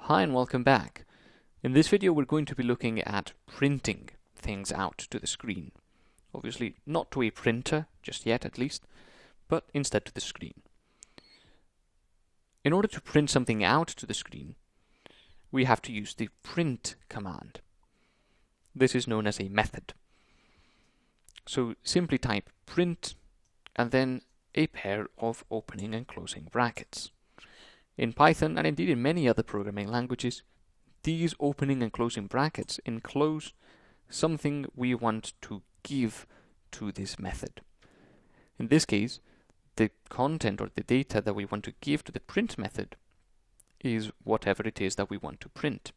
Hi and welcome back. In this video we're going to be looking at printing things out to the screen. Obviously not to a printer, just yet at least, but instead to the screen. In order to print something out to the screen, we have to use the print command. This is known as a method. So simply type print and then a pair of opening and closing brackets. In Python, and indeed in many other programming languages, these opening and closing brackets enclose something we want to give to this method. In this case, the content or the data that we want to give to the print method is whatever it is that we want to print.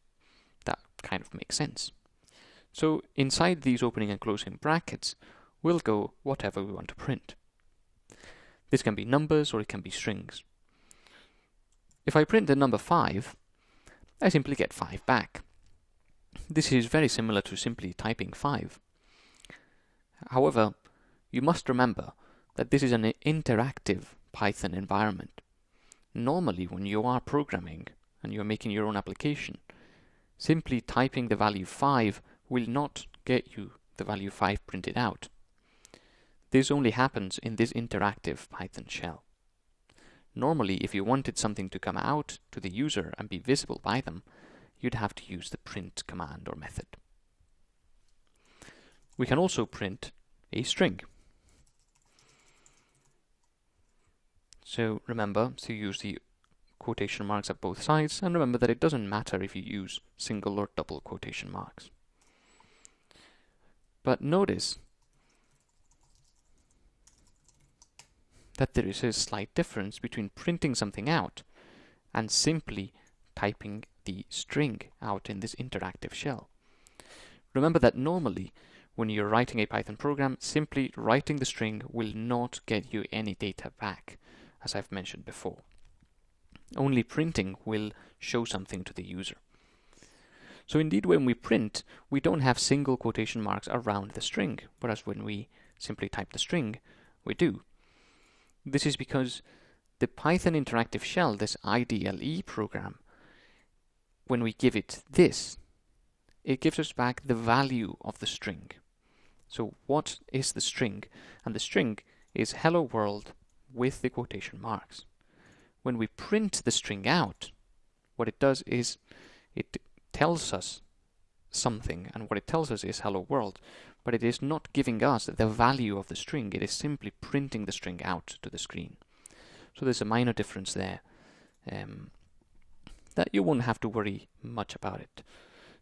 That kind of makes sense. So inside these opening and closing brackets will go whatever we want to print. This can be numbers or it can be strings. If I print the number 5, I simply get 5 back. This is very similar to simply typing 5. However, you must remember that this is an interactive Python environment. Normally, when you are programming and you're making your own application, simply typing the value 5 will not get you the value 5 printed out. This only happens in this interactive Python shell. Normally, if you wanted something to come out to the user and be visible by them, you'd have to use the print command or method. We can also print a string. So remember to use the quotation marks at both sides, and remember that it doesn't matter if you use single or double quotation marks. But notice that there is a slight difference between printing something out and simply typing the string out in this interactive shell. Remember that normally, when you're writing a Python program, simply writing the string will not get you any data back, as I've mentioned before. Only printing will show something to the user. So indeed, when we print, we don't have single quotation marks around the string, whereas when we simply type the string, we do. This is because the Python interactive shell, this IDLE program, when we give it this, it gives us back the value of the string. So what is the string? And the string is hello world with the quotation marks. When we print the string out, what it does is it tells us something, and what it tells us is hello world, but it is not giving us the value of the string. It is simply printing the string out to the screen. So there's a minor difference there that you won't have to worry much about it.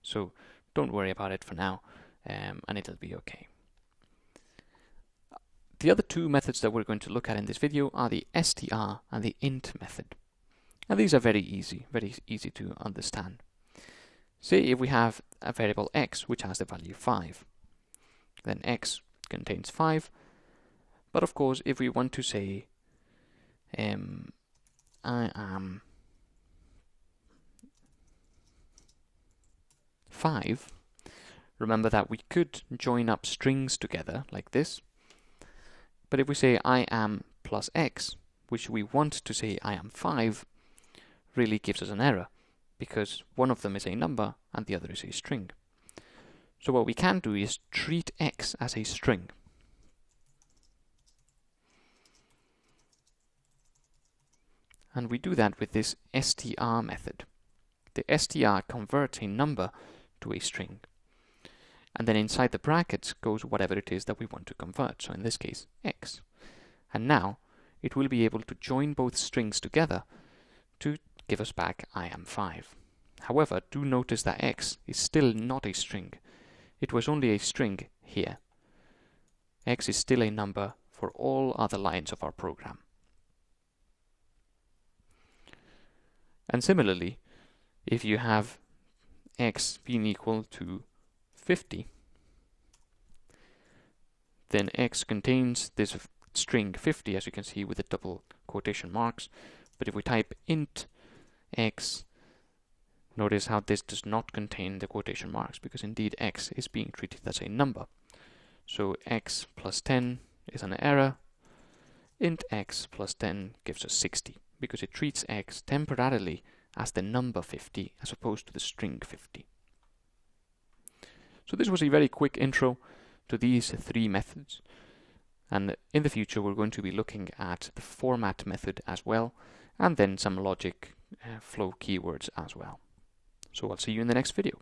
So don't worry about it for now, and it'll be okay. The other two methods that we're going to look at in this video are the str and the int method. And these are very easy to understand. Say if we have a variable x which has the value 5, then x contains 5, but of course if we want to say I am 5, remember that we could join up strings together like this, but if we say I am plus x, which we want to say I am 5, really gives us an error, because one of them is a number and the other is a string. So what we can do is treat x as a string. And we do that with this str method. The str converts a number to a string. And then inside the brackets goes whatever it is that we want to convert, so in this case, x. And now it will be able to join both strings together to give us back I am 5. However, do notice that x is still not a string. It was only a string here. X is still a number for all other lines of our program. And similarly, if you have x being equal to 50, then x contains this string 50, as you can see with the double quotation marks. But if we type int x, notice how this does not contain the quotation marks, because indeed x is being treated as a number. So x plus 10 is an error. Int x plus 10 gives us 60, because it treats x temporarily as the number 50 as opposed to the string 50. So this was a very quick intro to these three methods, and in the future we're going to be looking at the format method as well, and then some logic flow keywords as well. So I'll see you in the next video.